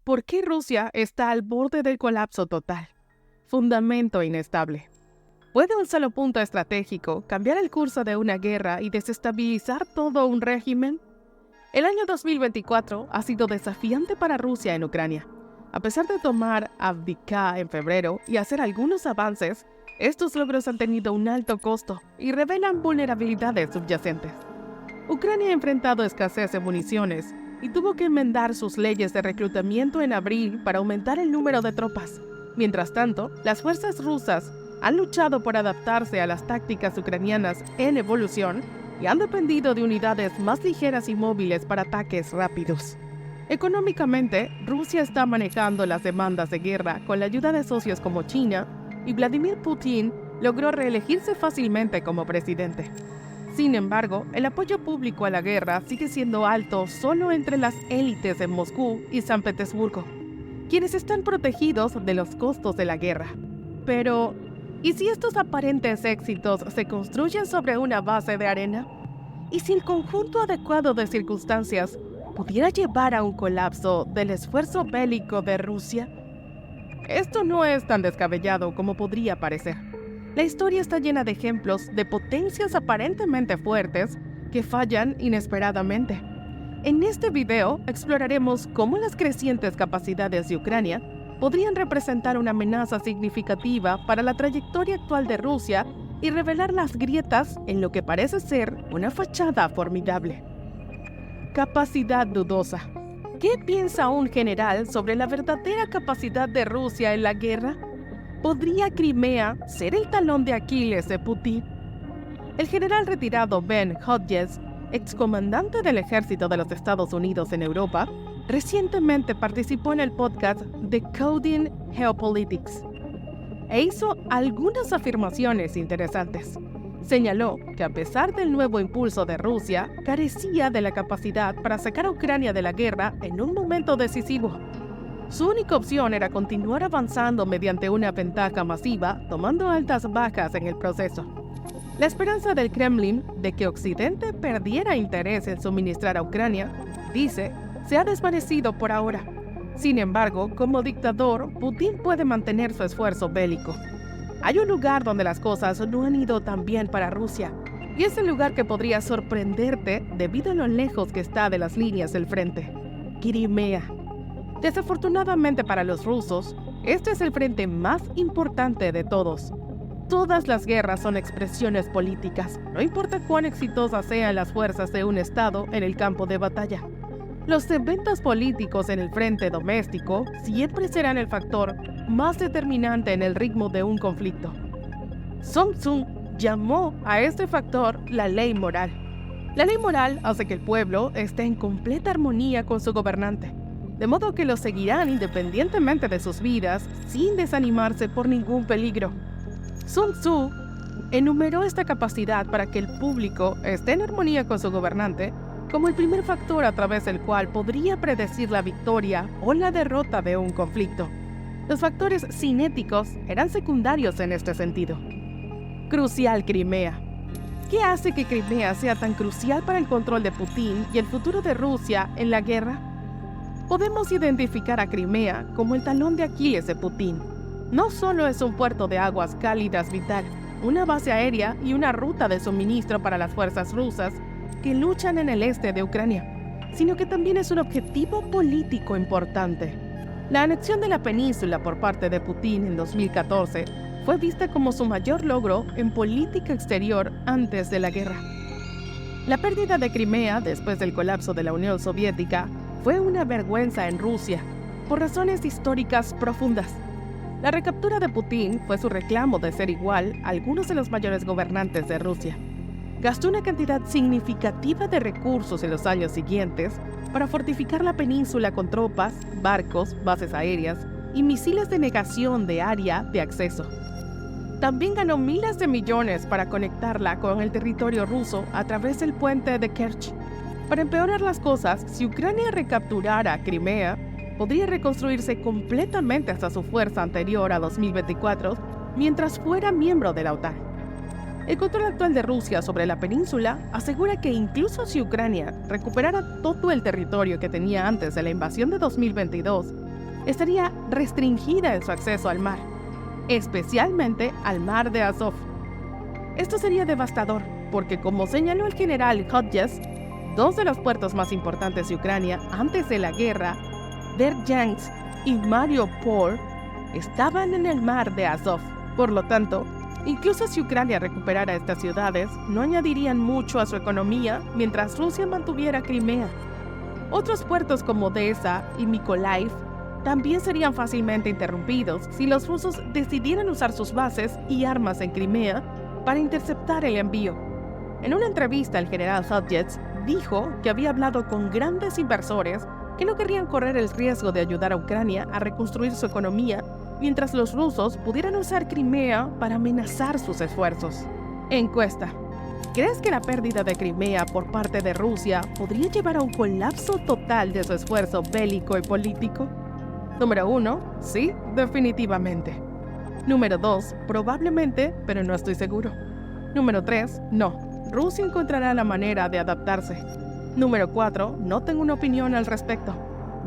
¿Por qué Rusia está al borde del colapso total? Fundamento inestable. ¿Puede un solo punto estratégico cambiar el curso de una guerra y desestabilizar todo un régimen? El año 2024 ha sido desafiante para Rusia en Ucrania. A pesar de tomar Avdiivka en febrero y hacer algunos avances, estos logros han tenido un alto costo y revelan vulnerabilidades subyacentes. Ucrania ha enfrentado escasez de municiones y tuvo que enmendar sus leyes de reclutamiento en abril para aumentar el número de tropas. Mientras tanto, las fuerzas rusas han luchado por adaptarse a las tácticas ucranianas en evolución y han dependido de unidades más ligeras y móviles para ataques rápidos. Económicamente, Rusia está manejando las demandas de guerra con la ayuda de socios como China, y Vladimir Putin logró reelegirse fácilmente como presidente. Sin embargo, el apoyo público a la guerra sigue siendo alto solo entre las élites en Moscú y San Petersburgo, quienes están protegidos de los costos de la guerra. Pero, ¿y si estos aparentes éxitos se construyen sobre una base de arena? ¿Y si el conjunto adecuado de circunstancias pudiera llevar a un colapso del esfuerzo bélico de Rusia? Esto no es tan descabellado como podría parecer. La historia está llena de ejemplos de potencias aparentemente fuertes que fallan inesperadamente. En este video exploraremos cómo las crecientes capacidades de Ucrania podrían representar una amenaza significativa para la trayectoria actual de Rusia y revelar las grietas en lo que parece ser una fachada formidable. Capacidad dudosa. ¿Qué piensa un general sobre la verdadera capacidad de Rusia en la guerra? ¿Podría Crimea ser el talón de Aquiles de Putin? El general retirado Ben Hodges, excomandante del ejército de los Estados Unidos en Europa, recientemente participó en el podcast Decoding Geopolitics e hizo algunas afirmaciones interesantes. Señaló que a pesar del nuevo impulso de Rusia, carecía de la capacidad para sacar a Ucrania de la guerra en un momento decisivo. Su única opción era continuar avanzando mediante una ventaja masiva, tomando altas bajas en el proceso. La esperanza del Kremlin de que Occidente perdiera interés en suministrar a Ucrania, dice, se ha desvanecido por ahora. Sin embargo, como dictador, Putin puede mantener su esfuerzo bélico. Hay un lugar donde las cosas no han ido tan bien para Rusia, y es el lugar que podría sorprenderte debido a lo lejos que está de las líneas del frente: Crimea. Desafortunadamente para los rusos, este es el frente más importante de todos. Todas las guerras son expresiones políticas, no importa cuán exitosas sean las fuerzas de un Estado en el campo de batalla. Los eventos políticos en el frente doméstico siempre serán el factor más determinante en el ritmo de un conflicto. Sun Tzu llamó a este factor la ley moral. La ley moral hace que el pueblo esté en completa armonía con su gobernante, de modo que lo seguirán independientemente de sus vidas, sin desanimarse por ningún peligro. Sun Tzu enumeró esta capacidad para que el público esté en armonía con su gobernante como el primer factor a través del cual podría predecir la victoria o la derrota de un conflicto. Los factores cinéticos eran secundarios en este sentido. Crucial Crimea. ¿Qué hace que Crimea sea tan crucial para el control de Putin y el futuro de Rusia en la guerra? Podemos identificar a Crimea como el talón de Aquiles de Putin. No solo es un puerto de aguas cálidas vital, una base aérea y una ruta de suministro para las fuerzas rusas que luchan en el este de Ucrania, sino que también es un objetivo político importante. La anexión de la península por parte de Putin en 2014 fue vista como su mayor logro en política exterior antes de la guerra. La pérdida de Crimea después del colapso de la Unión Soviética fue una vergüenza en Rusia, por razones históricas profundas. La recaptura de Putin fue su reclamo de ser igual a algunos de los mayores gobernantes de Rusia. Gastó una cantidad significativa de recursos en los años siguientes para fortificar la península con tropas, barcos, bases aéreas y misiles de negación de área de acceso. También ganó miles de millones para conectarla con el territorio ruso a través del puente de Kerch. Para empeorar las cosas, si Ucrania recapturara Crimea, podría reconstruirse completamente hasta su fuerza anterior a 2024 mientras fuera miembro de la OTAN. El control actual de Rusia sobre la península asegura que incluso si Ucrania recuperara todo el territorio que tenía antes de la invasión de 2022, estaría restringida en su acceso al mar, especialmente al mar de Azov. Esto sería devastador, porque como señaló el general Hodges, dos de los puertos más importantes de Ucrania antes de la guerra, Berdyansk y Mariupol, estaban en el mar de Azov. Por lo tanto, incluso si Ucrania recuperara estas ciudades, no añadirían mucho a su economía mientras Rusia mantuviera Crimea. Otros puertos como Odessa y Mykolaiv también serían fácilmente interrumpidos si los rusos decidieran usar sus bases y armas en Crimea para interceptar el envío. En una entrevista, el general Hodges dijo que había hablado con grandes inversores que no querrían correr el riesgo de ayudar a Ucrania a reconstruir su economía mientras los rusos pudieran usar Crimea para amenazar sus esfuerzos. Encuesta: ¿crees que la pérdida de Crimea por parte de Rusia podría llevar a un colapso total de su esfuerzo bélico y político? Número 1. Sí, definitivamente. Número 2. Probablemente, pero no estoy seguro. Número 3. No. Rusia encontrará la manera de adaptarse. Número 4. No tengo una opinión al respecto.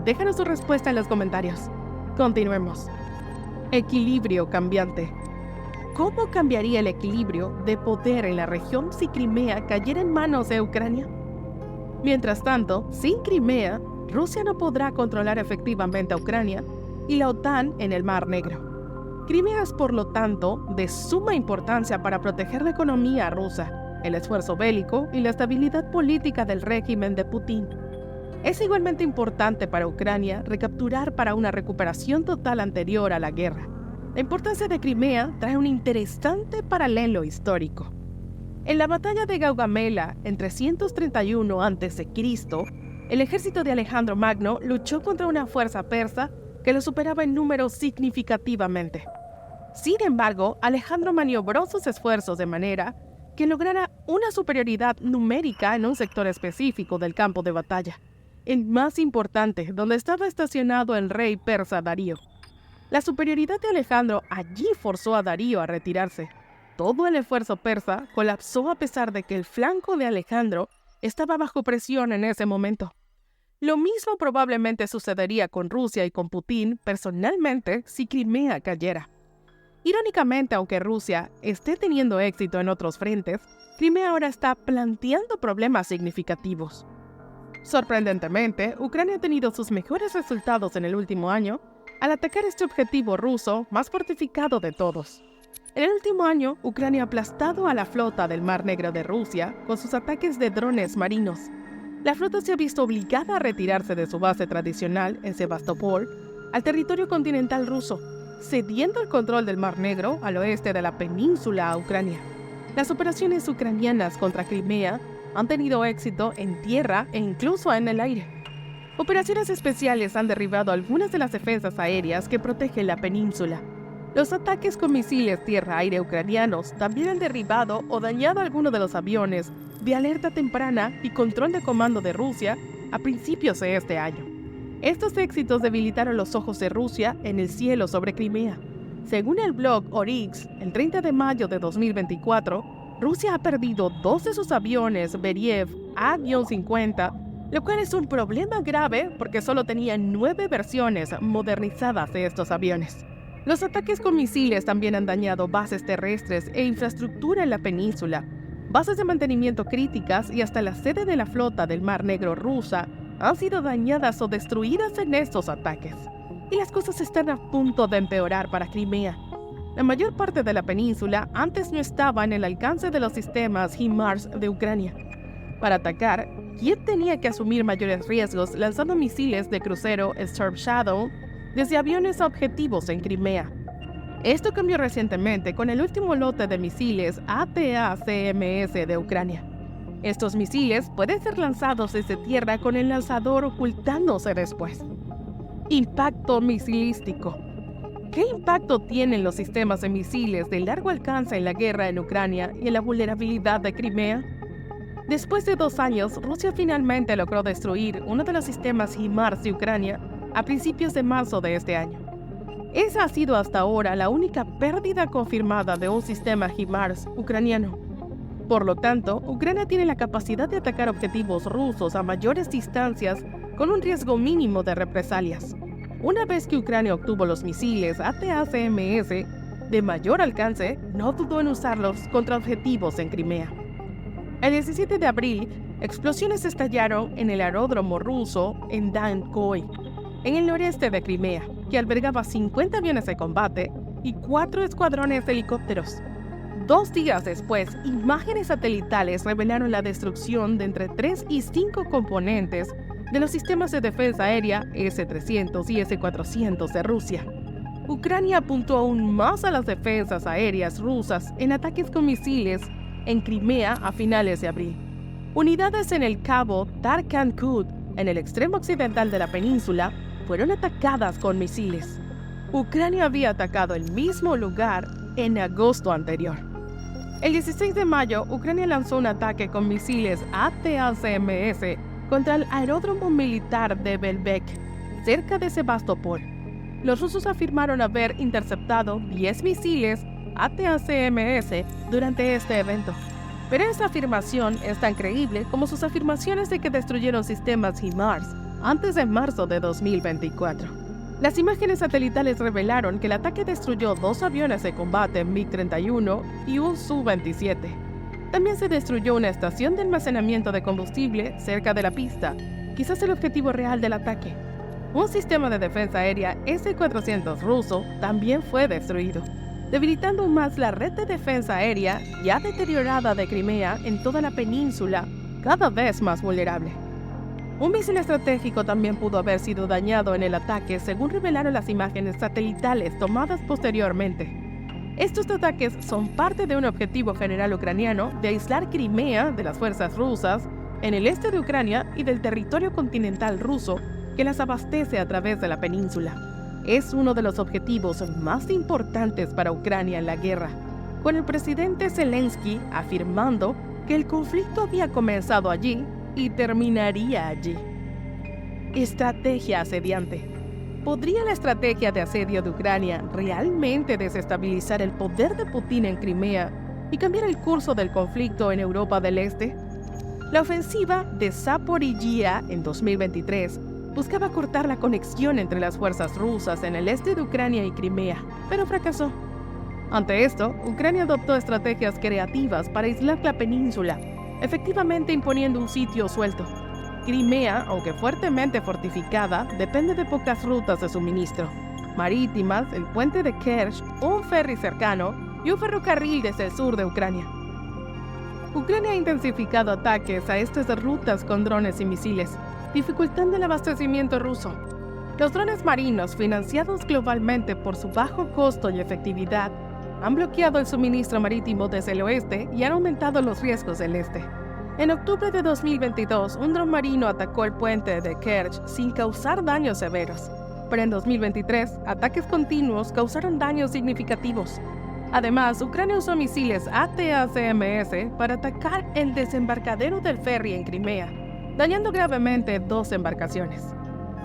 Déjanos tu respuesta en los comentarios. Continuemos. Equilibrio cambiante. ¿Cómo cambiaría el equilibrio de poder en la región si Crimea cayera en manos de Ucrania? Mientras tanto, sin Crimea, Rusia no podrá controlar efectivamente a Ucrania y la OTAN en el Mar Negro. Crimea es, por lo tanto, de suma importancia para proteger la economía rusa, el esfuerzo bélico y la estabilidad política del régimen de Putin. Es igualmente importante para Ucrania recapturar para una recuperación total anterior a la guerra. La importancia de Crimea trae un interesante paralelo histórico. En la batalla de Gaugamela en 331 a.C., el ejército de Alejandro Magno luchó contra una fuerza persa que lo superaba en número significativamente. Sin embargo, Alejandro maniobró sus esfuerzos de manera que lograra una superioridad numérica en un sector específico del campo de batalla, el más importante, donde estaba estacionado el rey persa Darío. La superioridad de Alejandro allí forzó a Darío a retirarse. Todo el esfuerzo persa colapsó a pesar de que el flanco de Alejandro estaba bajo presión en ese momento. Lo mismo probablemente sucedería con Rusia y con Putin personalmente si Crimea cayera. Irónicamente, aunque Rusia esté teniendo éxito en otros frentes, Crimea ahora está planteando problemas significativos. Sorprendentemente, Ucrania ha tenido sus mejores resultados en el último año al atacar este objetivo ruso más fortificado de todos. En el último año, Ucrania ha aplastado a la flota del Mar Negro de Rusia con sus ataques de drones marinos. La flota se ha visto obligada a retirarse de su base tradicional en Sebastopol al territorio continental ruso, cediendo el control del Mar Negro al oeste de la península a Ucrania. Las operaciones ucranianas contra Crimea han tenido éxito en tierra e incluso en el aire. Operaciones especiales han derribado algunas de las defensas aéreas que protegen la península. Los ataques con misiles tierra-aire ucranianos también han derribado o dañado algunos de los aviones de alerta temprana y control de comando de Rusia a principios de este año. Estos éxitos debilitaron los ojos de Rusia en el cielo sobre Crimea. Según el blog Oryx, el 30 de mayo de 2024, Rusia ha perdido 2 de sus aviones Beriev A-50, lo cual es un problema grave porque solo tenían 9 versiones modernizadas de estos aviones. Los ataques con misiles también han dañado bases terrestres e infraestructura en la península, bases de mantenimiento críticas y hasta la sede de la flota del Mar Negro rusa han sido dañadas o destruidas en estos ataques. Y las cosas están a punto de empeorar para Crimea. La mayor parte de la península antes no estaba en el alcance de los sistemas HIMARS de Ucrania. Para atacar, Kiev tenía que asumir mayores riesgos lanzando misiles de crucero Storm Shadow desde aviones a objetivos en Crimea. Esto cambió recientemente con el último lote de misiles ATACMS de Ucrania. Estos misiles pueden ser lanzados desde tierra con el lanzador ocultándose después. Impacto misilístico. ¿Qué impacto tienen los sistemas de misiles de largo alcance en la guerra en Ucrania y en la vulnerabilidad de Crimea? Después de 2 años, Rusia finalmente logró destruir uno de los sistemas HIMARS de Ucrania a principios de marzo de este año. Esa ha sido hasta ahora la única pérdida confirmada de un sistema HIMARS ucraniano. Por lo tanto, Ucrania tiene la capacidad de atacar objetivos rusos a mayores distancias con un riesgo mínimo de represalias. Una vez que Ucrania obtuvo los misiles ATACMS de mayor alcance, no dudó en usarlos contra objetivos en Crimea. El 17 de abril, explosiones estallaron en el aeródromo ruso en Dankoy, en el noreste de Crimea, que albergaba 50 aviones de combate y 4 escuadrones de helicópteros. 2 días después, imágenes satelitales revelaron la destrucción de entre 3 y 5 componentes de los sistemas de defensa aérea S-300 y S-400 de Rusia. Ucrania apuntó aún más a las defensas aéreas rusas en ataques con misiles en Crimea a finales de abril. Unidades en el cabo Tarkhan-Kut, en el extremo occidental de la península, fueron atacadas con misiles. Ucrania había atacado el mismo lugar en agosto anterior. El 16 de mayo, Ucrania lanzó un ataque con misiles ATACMS contra el aeródromo militar de Belbek, cerca de Sebastopol. Los rusos afirmaron haber interceptado 10 misiles ATACMS durante este evento. Pero esta afirmación es tan creíble como sus afirmaciones de que destruyeron sistemas HIMARS antes de marzo de 2024. Las imágenes satelitales revelaron que el ataque destruyó 2 aviones de combate MiG-31 y un Su-27. También se destruyó una estación de almacenamiento de combustible cerca de la pista, quizás el objetivo real del ataque. Un sistema de defensa aérea S-400 ruso también fue destruido, debilitando aún más la red de defensa aérea ya deteriorada de Crimea en toda la península, cada vez más vulnerable. Un misil estratégico también pudo haber sido dañado en el ataque, según revelaron las imágenes satelitales tomadas posteriormente. Estos ataques son parte de un objetivo general ucraniano de aislar Crimea de las fuerzas rusas en el este de Ucrania y del territorio continental ruso que las abastece a través de la península. Es uno de los objetivos más importantes para Ucrania en la guerra, con el presidente Zelensky afirmando que el conflicto había comenzado allí y terminaría allí. Estrategia asediante. ¿Podría la estrategia de asedio de Ucrania realmente desestabilizar el poder de Putin en Crimea y cambiar el curso del conflicto en Europa del Este? La ofensiva de Zaporizhia en 2023 buscaba cortar la conexión entre las fuerzas rusas en el este de Ucrania y Crimea, pero fracasó. Ante esto, Ucrania adoptó estrategias creativas para aislar la península, efectivamente imponiendo un sitio suelto. Crimea, aunque fuertemente fortificada, depende de pocas rutas de suministro marítimas, el puente de Kerch, un ferry cercano y un ferrocarril desde el sur de Ucrania. Ucrania ha intensificado ataques a estas rutas con drones y misiles, dificultando el abastecimiento ruso. Los drones marinos, financiados globalmente por su bajo costo y efectividad, han bloqueado el suministro marítimo desde el oeste y han aumentado los riesgos del este. En octubre de 2022, un dron marino atacó el puente de Kerch sin causar daños severos, pero en 2023, ataques continuos causaron daños significativos. Además, Ucrania usó misiles ATACMS para atacar el desembarcadero del ferry en Crimea, dañando gravemente 2 embarcaciones.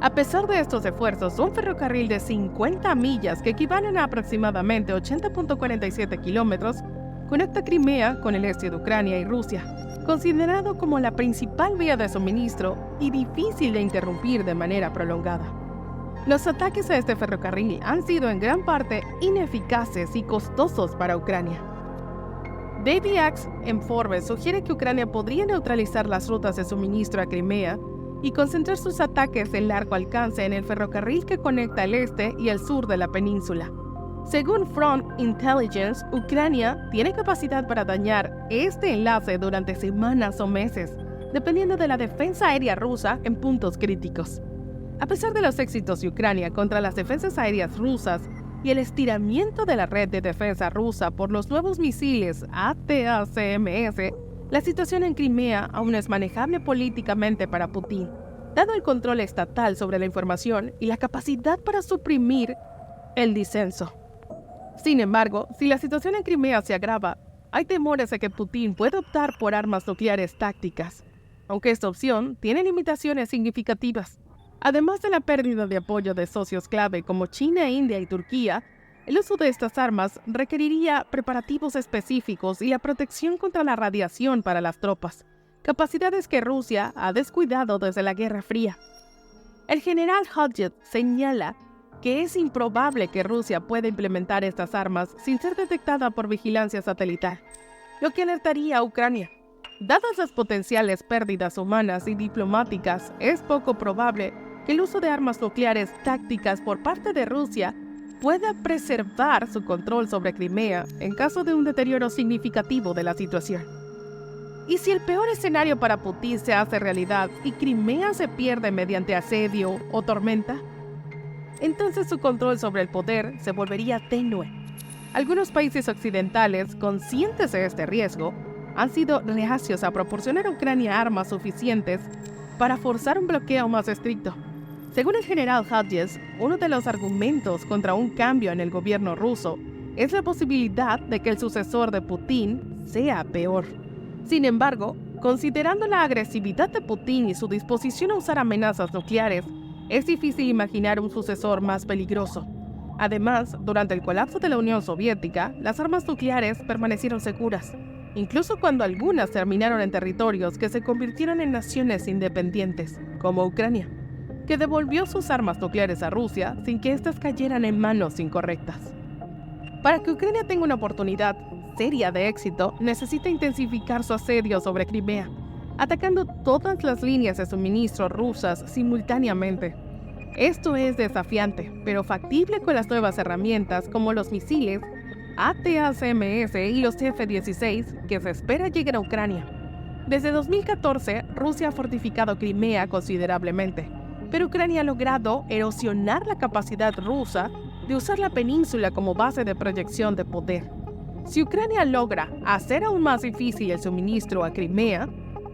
A pesar de estos esfuerzos, un ferrocarril de 50 millas, que equivalen a aproximadamente 80.47 kilómetros, conecta Crimea con el este de Ucrania y Rusia, considerado como la principal vía de suministro y difícil de interrumpir de manera prolongada. Los ataques a este ferrocarril han sido en gran parte ineficaces y costosos para Ucrania. David Axe en Forbes sugiere que Ucrania podría neutralizar las rutas de suministro a Crimea y concentrar sus ataques de largo alcance en el ferrocarril que conecta el este y el sur de la península. Según Front Intelligence, Ucrania tiene capacidad para dañar este enlace durante semanas o meses, dependiendo de la defensa aérea rusa en puntos críticos. A pesar de los éxitos de Ucrania contra las defensas aéreas rusas y el estiramiento de la red de defensa rusa por los nuevos misiles ATACMS, la situación en Crimea aún es manejable políticamente para Putin, dado el control estatal sobre la información y la capacidad para suprimir el disenso. Sin embargo, si la situación en Crimea se agrava, hay temores de que Putin pueda optar por armas nucleares tácticas, aunque esta opción tiene limitaciones significativas. Además de la pérdida de apoyo de socios clave como China, India y Turquía, el uso de estas armas requeriría preparativos específicos y la protección contra la radiación para las tropas, capacidades que Rusia ha descuidado desde la Guerra Fría. El general Hodges señala que es improbable que Rusia pueda implementar estas armas sin ser detectada por vigilancia satelital, lo que alertaría a Ucrania. Dadas las potenciales pérdidas humanas y diplomáticas, es poco probable que el uso de armas nucleares tácticas por parte de Rusia pueda preservar su control sobre Crimea en caso de un deterioro significativo de la situación. ¿Y si el peor escenario para Putin se hace realidad y Crimea se pierde mediante asedio o tormenta? Entonces su control sobre el poder se volvería tenue. Algunos países occidentales, conscientes de este riesgo, han sido reacios a proporcionar a Ucrania armas suficientes para forzar un bloqueo más estricto. Según el general Hodges, uno de los argumentos contra un cambio en el gobierno ruso es la posibilidad de que el sucesor de Putin sea peor. Sin embargo, considerando la agresividad de Putin y su disposición a usar amenazas nucleares, es difícil imaginar un sucesor más peligroso. Además, durante el colapso de la Unión Soviética, las armas nucleares permanecieron seguras, incluso cuando algunas terminaron en territorios que se convirtieron en naciones independientes, como Ucrania, que devolvió sus armas nucleares a Rusia sin que éstas cayeran en manos incorrectas. Para que Ucrania tenga una oportunidad seria de éxito, necesita intensificar su asedio sobre Crimea, atacando todas las líneas de suministro rusas simultáneamente. Esto es desafiante, pero factible con las nuevas herramientas como los misiles ATACMS y los F-16 que se espera lleguen a Ucrania. Desde 2014, Rusia ha fortificado Crimea considerablemente, pero Ucrania ha logrado erosionar la capacidad rusa de usar la península como base de proyección de poder. Si Ucrania logra hacer aún más difícil el suministro a Crimea,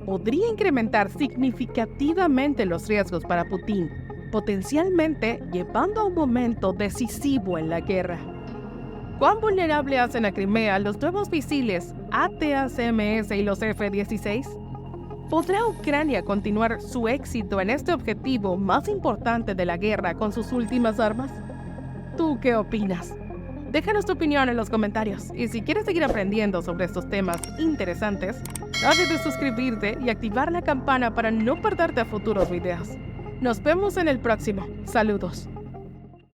podría incrementar significativamente los riesgos para Putin, potencialmente llevando a un momento decisivo en la guerra. ¿Cuán vulnerable hacen a Crimea los nuevos misiles ATACMS y los F-16? ¿Podrá Ucrania continuar su éxito en este objetivo más importante de la guerra con sus últimas armas? ¿Tú qué opinas? Déjanos tu opinión en los comentarios y si quieres seguir aprendiendo sobre estos temas interesantes, no olvides suscribirte y activar la campana para no perderte futuros videos. Nos vemos en el próximo. Saludos.